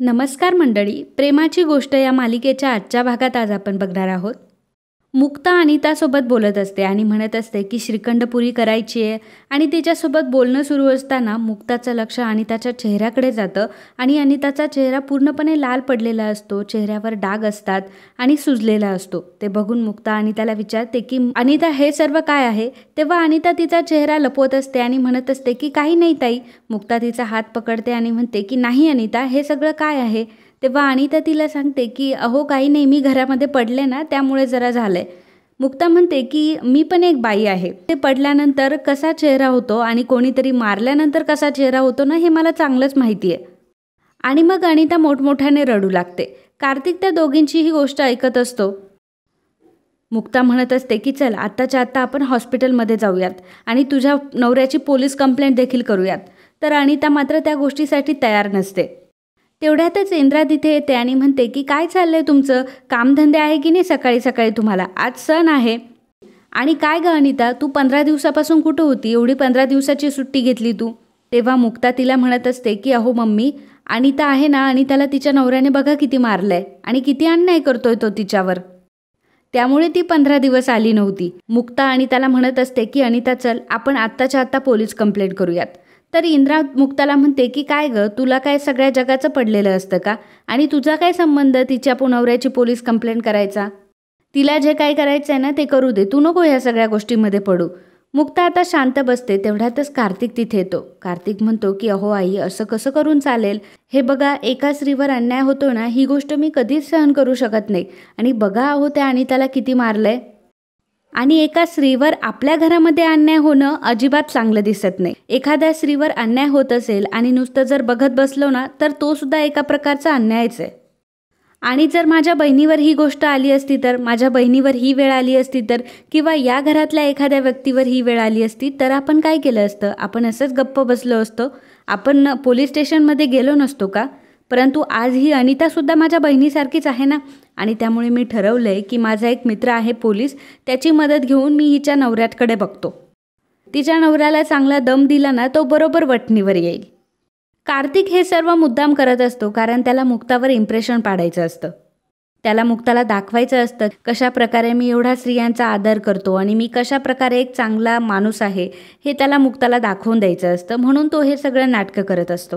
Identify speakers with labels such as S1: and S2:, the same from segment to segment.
S1: नमस्कार मंडळी, प्रेमाची गोष्ट या मालिकेच्या आजच्या भागात आज आपण बघणार आहोत. मुक्ता अनितासोबत बोलत असते आणि म्हणत असते की श्रीखंडपुरी करायची आहे आणि तिच्यासोबत बोलणं सुरू असताना मुक्ताचं लक्ष अनिताच्या चेहऱ्याकडे जातं आणि अनिताचा चेहरा पूर्णपणे लाल पडलेला असतो, चेहऱ्यावर डाग असतात आणि सुजलेला असतो. ते बघून मुक्ता अनिताला विचारते की अनिता हे सर्व काय आहे. तेव्हा अनिता तिचा चेहरा लपवत असते आणि म्हणत असते की काही नाही ताई. मुक्ता तिचा हात पकडते आणि म्हणते की नाही अनिता, हे सगळं काय आहे. तेव्हा अनिता तिला सांगते की अहो काही नाही, मी घरामध्ये पडले ना त्यामुळे जरा झालंय. मुक्ता म्हणते की मी पण एक बाई आहे, ते पडल्यानंतर कसा चेहरा होतो आणि कोणीतरी मारल्यानंतर कसा चेहरा होतो ना हे मला चांगलंच माहिती आहे. आणि मग अनिता मोठमोठ्याने रडू लागते. कार्तिक त्या दोघींची ही गोष्ट ऐकत असतो. मुक्ता म्हणत असते की चल आत्ताच्या आत्ता आपण हॉस्पिटलमध्ये जाऊयात आणि तुझ्या नवऱ्याची पोलीस कंप्लेंट देखील करूयात. तर अनिता मात्र त्या गोष्टीसाठी तयार नसते. तेवढ्यातच इंद्रा तिथे येते आणि म्हणते की काय चाललंय तुमचं, कामधंदे आहे की नाही सकाळी सकाळी तुम्हाला, आज सण आहे. आणि काय ग अनिता, तू 15 दिवसापासून कुठं होती, एवढी 15 दिवसाची सुट्टी घेतली तू. तेव्हा मुक्ता तिला म्हणत असते की अहो मम्मी, अनिता आहे ना, अनिताला तिच्या नवऱ्याने बघा किती मारलंय आणि किती अन्याय करतोय तो तिच्यावर, त्यामुळे ती 15 दिवस आली नव्हती. मुक्ता अनिताला म्हणत असते की अनिता चल आपण आत्ताच्या आत्ता पोलीस कंप्लेंट करूयात. तर इंद्रा मुक्ताला म्हणते की काय ग, तुला काय सगळ्या जगाचं पडलेलं असतं का आणि तुझा काय संबंध तिच्या नवऱ्याची पोलीस कंप्लेंट करायचा. तिला जे काय करायचं आहे ना ते करू दे, तू नको ह्या सगळ्या गोष्टींमध्ये पडू. मुक्ता आता शांत बसते. तेवढ्यातच कार्तिक तिथे येतो. कार्तिक म्हणतो की अहो आई, असं कसं करून चालेल. हे बघा, एका स्त्रीवर अन्याय होतो ना, ही गोष्ट मी कधीच सहन करू शकत नाही. आणि बघा अहो त्या अनिताला किती मारलंय. आणि एका स्त्रीवर आपल्या घरामध्ये अन्याय होणं अजिबात चांगलं दिसत नाही. एखाद्या स्त्रीवर अन्याय होत असेल आणि नुसतं जर बघत बसलो ना तर तो सुद्धा एका प्रकारचा अन्यायच आहे. आणि जर माझ्या बहिणीवर ही गोष्ट आली असती तर, माझ्या बहिणीवर ही वेळ आली असती तर, किंवा या घरातल्या एखाद्या व्यक्तीवर ही वेळ आली असती तर आपण काय केलं असतं. आपण असंच गप्प बसलो असतो, आपण पोलीस स्टेशनमध्ये गेलो नसतो का. परंतु आज ही अनितासुद्धा माझ्या बहिणीसारखीच आहे ना. आणि त्यामुळे मी ठरवलं आहे की माझा एक मित्र आहे पोलीस, त्याची मदत घेऊन मी हिच्या नवऱ्याकडे बघतो. तिच्या नवऱ्याला चांगला दम दिला ना तो बरोबर वठणीवर येईल. कार्तिक हे सर्व मुद्दाम करत असतो कारण त्याला मुक्तावर इम्प्रेशन पाडायचं असतं. त्याला मुक्ताला दाखवायचं असतं कशा प्रकारे मी एवढा स्त्रियांचा आदर करतो आणि मी कशा प्रकारे एक चांगला माणूस आहे हे त्याला मुक्ताला दाखवून द्यायचं असतं. म्हणून तो हे सगळं नाटकं करत असतो.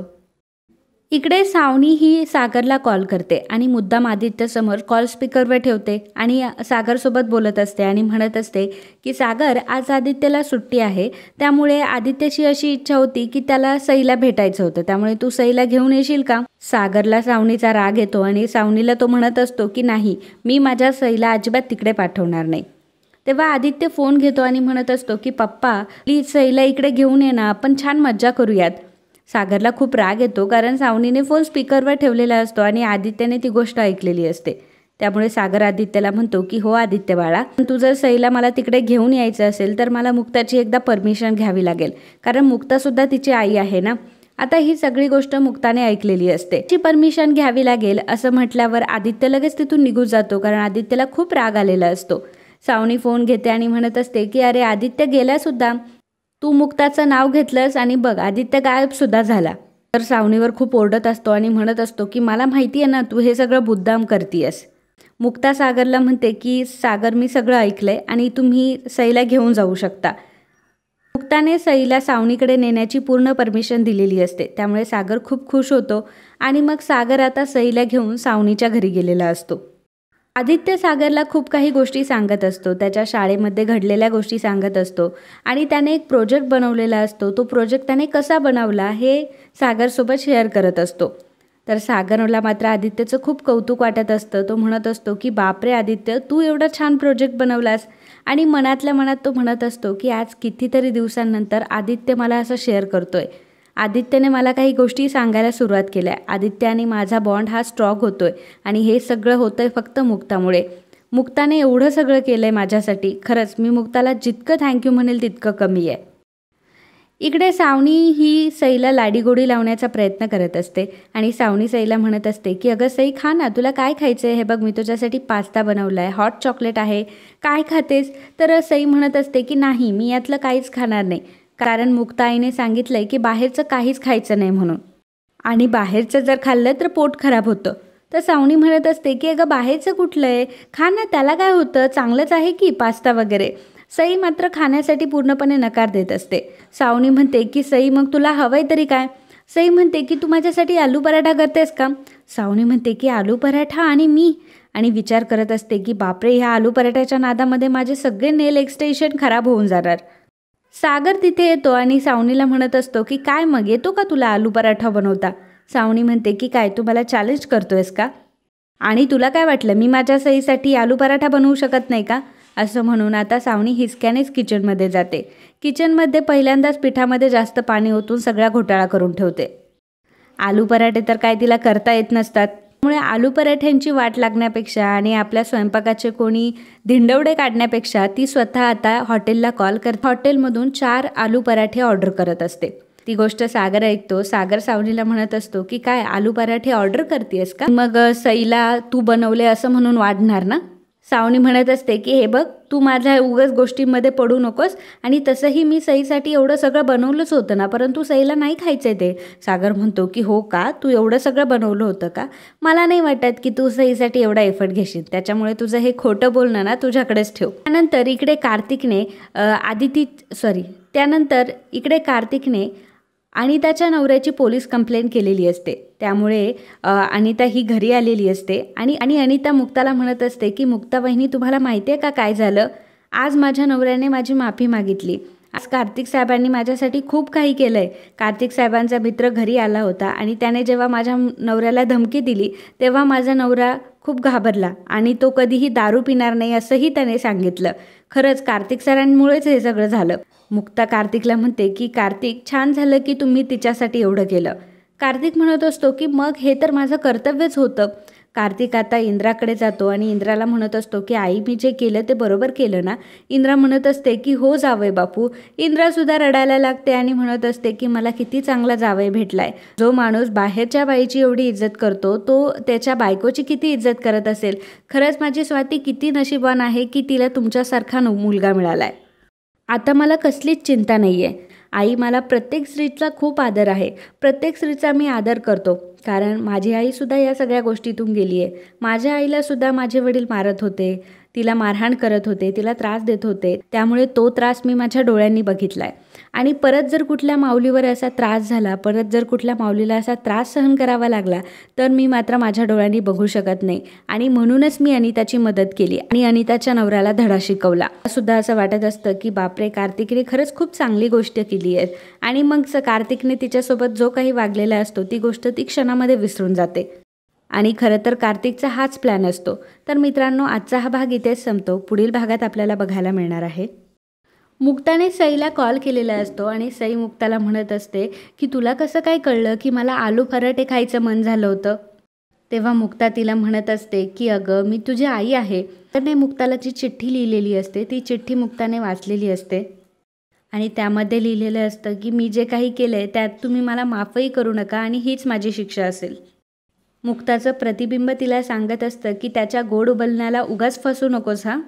S1: इकडे सावनी ही सागरला कॉल करते आणि मुद्दाम आदित्यसमोर कॉल स्पीकरवर ठेवते आणि सागरसोबत बोलत असते आणि म्हणत असते की सागर, आज आदित्यला सुट्टी आहे, त्यामुळे आदित्यची अशी इच्छा होती की त्याला सईला भेटायचं होतं, त्यामुळे तू सईला घेऊन येशील का. सागरला सावनीचा राग येतो आणि सावनीला तो म्हणत असतो की नाही, मी माझ्या सईला अजिबात तिकडे पाठवणार नाही. तेव्हा आदित्य फोन घेतो आणि म्हणत असतो की पप्पा प्लीज सईला इकडे घेऊन ये ना, आपण छान मज्जा करूयात. सागरला खूप राग येतो कारण सावनीने फोन स्पीकरवर ठेवलेला असतो आणि आदित्यने ती गोष्ट ऐकलेली असते. त्यामुळे सागर आदित्यला म्हणतो की हो आदित्य बाळा, तू जर सईला मला तिकडे घेऊन यायचं असेल तर मला मुक्ताची एकदा परमिशन घ्यावी लागेल, कारण मुक्तासुद्धा तिची आई आहे ना. आता ही सगळी गोष्ट मुक्ताने ऐकलेली असते. ची परमिशन घ्यावी लागेल असं म्हटल्यावर आदित्य लगेच तिथून निघून जातो कारण आदित्यला खूप राग आलेला असतो. सावनी फोन घेते आणि म्हणत असते की अरे आदित्य गेलासुद्धा, तू मुक्ताचं नाव घेतलंस आणि बघ आदित्य गायबसुद्धा झाला. तर सावनीवर खूप ओरडत असतो आणि म्हणत असतो की मला माहिती आहे ना तू हे सगळं मुद्दाम करतीयस. मुक्ता सागरला म्हणते की सागर, मी सगळं ऐकलंय आणि तुम्ही सईला घेऊन जाऊ शकता. मुक्ताने सईला सावनीकडे नेण्याची पूर्ण परमिशन दिलेली असते. त्यामुळे सागर खूप खुश होतो आणि मग सागर आता सईला घेऊन सावनीच्या घरी गेलेला असतो. आदित्य सागरला खूप काही गोष्टी सांगत असतो, त्याच्या शाळेमध्ये घडलेल्या गोष्टी सांगत असतो आणि त्याने एक प्रोजेक्ट बनवलेला असतो. तो प्रोजेक्ट त्याने कसा बनवला हे सागरसोबत शेअर करत असतो. तर सागरला मात्र आदित्यचं खूप कौतुक वाटत असतं. तो म्हणत असतो की बापरे आदित्य, तू एवढा छान प्रोजेक्ट बनवलास. आणि मनातल्या मनात तो म्हणत असतो की आज कितीतरी दिवसांनंतर आदित्य मला असं शेअर करतोय. आदित्यने मला काही गोष्टी सांगायला सुरुवात केल्या. आदित्य आणि माझा बॉन्ड हा स्ट्रॉंग होतोय आणि हे सगळं होतंय फक्त मुक्तामुळे. मुक्ताने एवढं सगळं केलंय माझ्यासाठी. खरंच मी मुक्ताला जितकं थँक्यू म्हणेल तितकं कमी आहे. इकडे सावनी ही सईला लाडीगोडी लावण्याचा प्रयत्न करत असते आणि सावनी सईला म्हणत असते की अगं सई, खा ना, तुला काय खायचं आहे, हे बघ मी तुझ्यासाठी पास्ता बनवला आहे, हॉट चॉकलेट आहे, काय खातेस. तर सई म्हणत असते की नाही, मी यातलं काहीच खाणार नाही, कारण मुक्ताईने सांगितलंय की बाहेरचं काहीच खायचं नाही म्हणून. आणि बाहेरचं जर खाल्लं तर पोट खराब होतं. तर सावनी म्हणत असते की अगं बाहेरचं कुठलं आहे, खा ना, त्याला काय होतं, चांगलंच आहे की पास्ता वगैरे. सई मात्र खाण्यासाठी पूर्णपणे नकार देत असते. सावनी म्हणते की सई मग तुला हवंय तरी काय. सई म्हणते की तू माझ्यासाठी आलू पराठा करतेस का. सावनी म्हणते की आलू पराठा आणि मी, आणि विचार करत असते की बापरे, ह्या आलू पराठ्याच्या नादामध्ये माझे सगळे नेल एक्सटेन्शन खराब होऊन जाणार. सागर तिथे येतो आणि सावनीला म्हणत असतो की काय मग येतो का तुला आलू पराठा बनवता. सावनी म्हणते की काय तू मला चॅलेंज करतोयस का, आणि तुला काय वाटलं मी माझ्या सईसाठी आलू पराठा बनवू शकत नाही का. असं म्हणून आता सावनी हिसक्यानेच किचनमध्ये जाते. किचनमध्ये पहिल्यांदाच पिठामध्ये जास्त पाणी ओतून सगळा घोटाळा करून ठेवते. आलू पराठे तर काय तिला करता येत नसतात, त्यामुळे आलू पराठ्यांची वाट लागण्यापेक्षा आणि आपल्या स्वयंपाकाचे कोणी धिंडवडे काढण्यापेक्षा ती स्वतः आता हॉटेलला कॉल करते. हॉटेलमधून 4 आलू पराठे ऑर्डर करत असते. ती गोष्ट सागर ऐकतो. सागर सावनीला म्हणत असतो की काय आलू पराठे ऑर्डर करतेस का, मग सईला तू बनवले असं म्हणून वाढणार ना. सावनी म्हणत असते की हे बघ, तू माझ्या उगाच गोष्टींमध्ये पडू नकोस, आणि तसंही मी सईसाठी एवढं सगळं बनवलंच होतं ना, परंतु सईला नाही खायचं आहे ते. सागर म्हणतो की हो का, तू एवढं सगळं बनवलं होतं का, मला नाही वाटत की तू सईसाठी एवढा एफर्ट घेशील, त्याच्यामुळे तुझं हे खोटं बोलणं ना तुझ्याकडेच ठेव. त्यानंतर इकडे कार्तिकने अनिताच्या नवऱ्याची पोलीस कंप्लेंट केलेली असते. त्यामुळे अनिता ही घरी आलेली असते आणि अनिता मुक्ताला म्हणत असते की मुक्ता वहिनी, तुम्हाला माहिती आहे का काय झालं, आज माझ्या नवऱ्याने माझी माफी मागितली. आज कार्तिक साहेबांनी माझ्यासाठी खूप काही केलं आहे. कार्तिक साहेबांचा मित्र घरी आला होता आणि त्याने जेव्हा माझ्या नवऱ्याला धमकी दिली तेव्हा माझा नवरा खूप घाबरला आणि तो कधीही दारू पिणार नाही असंही त्याने सांगितलं. खरंच कार्तिक सरांमुळेच हे सगळं झालं. मुक्ता कार्तिकला म्हणते की कार्तिक, छान झालं की तुम्ही तिच्यासाठी एवढं केलं. कार्तिक म्हणत असतो की मग हे तर माझं कर्तव्यच होतं. कार्तिक आता इंद्राकडे जातो आणि इंद्राला म्हणत असतो की आई, मी जे केलं ते बरोबर केलं ना. इंद्रा म्हणत असते की हो जावई बापू. इंद्रासुद्धा रडायला लागते आणि म्हणत असते की मला किती चांगला जावई भेटलाय. जो माणूस बाहेरच्या बाईची एवढी इज्जत करतो तो त्याच्या बायकोची किती इज्जत करत असेल. खरंच माझी स्वाती किती नशीबवान आहे की तिला तुमच्यासारखा मुलगा मिळालाय. आता मला कसलीच चिंता नाही आहे. आई, मला प्रत्येक स्त्रीचा खूप आदर आहे. प्रत्येक स्त्रीचा मी आदर करतो, कारण माझी आईसुद्धा या सगळ्या गोष्टीतून गेली आहे. माझ्या आईलासुद्धा माझे वडील मारत होते, तिला मारहाण करत होते, तिला त्रास देत होते. त्यामुळे तो त्रास मी माझ्या डोळ्यांनी बघितला आहे. आणि परत जर कुठल्या माऊलीवर असा त्रास झाला, परत जर कुठल्या माऊलीला असा त्रास सहन करावा लागला तर मी मात्र माझ्या डोळ्यांनी बघू शकत नाही. आणि म्हणूनच मी अनिताची मदत केली आणि अनिताच्या नवऱ्याला धडा शिकवला. सुद्धा असं वाटत असतं की बापरे, कार्तिकने खरंच खूप चांगली गोष्ट केली आहे. आणि मग कार्तिकने तिच्यासोबत जो काही वागलेला असतो ती गोष्ट ती क्षणामध्ये विसरून जाते. आणि खरं तर कार्तिकचा हाच प्लॅन असतो. तर मित्रांनो, आजचा हा भाग इथेच संपतो. पुढील भागात आपल्याला बघायला मिळणार आहे. मुक्ताने सईला कॉल केलेला असतो आणि सई मुक्ताला म्हणत असते की तुला कसं काय कळलं की मला आलू पराठे खायचं मन झालं होतं. तेव्हा मुक्ता तिला म्हणत असते की अगं, मी तुझी आई आहे. तर नाही, मुक्ताला जी चिठ्ठी लिहिलेली असते ती चिठ्ठी मुक्ताने वाचलेली असते आणि त्यामध्ये लिहिलेलं असतं की मी जे काही केलं आहे त्यात तुम्ही मला माफही करू नका आणि हीच माझी शिक्षा असेल. मुक्ताचं प्रतिबिंब तिला सांगत असतं की त्याच्या गोड बोलण्याला उगाच फसू नकोस हा.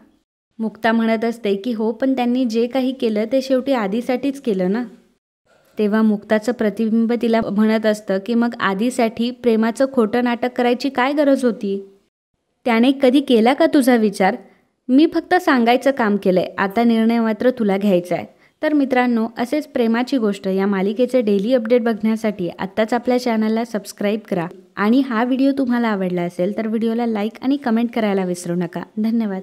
S1: मुक्ता म्हणत असते की हो, पण त्यांनी जे काही केलं ते शेवटी आधीसाठीच केलं ना. तेव्हा मुक्ताचं प्रतिबिंब तिला म्हणत असतं की मग आधीसाठी प्रेमाचं खोटं नाटक करायची काय गरज होती. त्याने कधी केला का तुझा विचार. मी फक्त सांगायचं काम केलंय, आता निर्णय मात्र तुला घ्यायचा आहे. तर मित्रांनो, असेच प्रेमाची गोष्ट या मालिकेचे डेली अपडेट बघण्यासाठी आत्ताच आपल्या चॅनलला सबस्क्राईब करा. आणि हा व्हिडिओ तुम्हाला आवडला असेल तर व्हिडिओला लाईक आणि कमेंट करायला विसरू नका. धन्यवाद.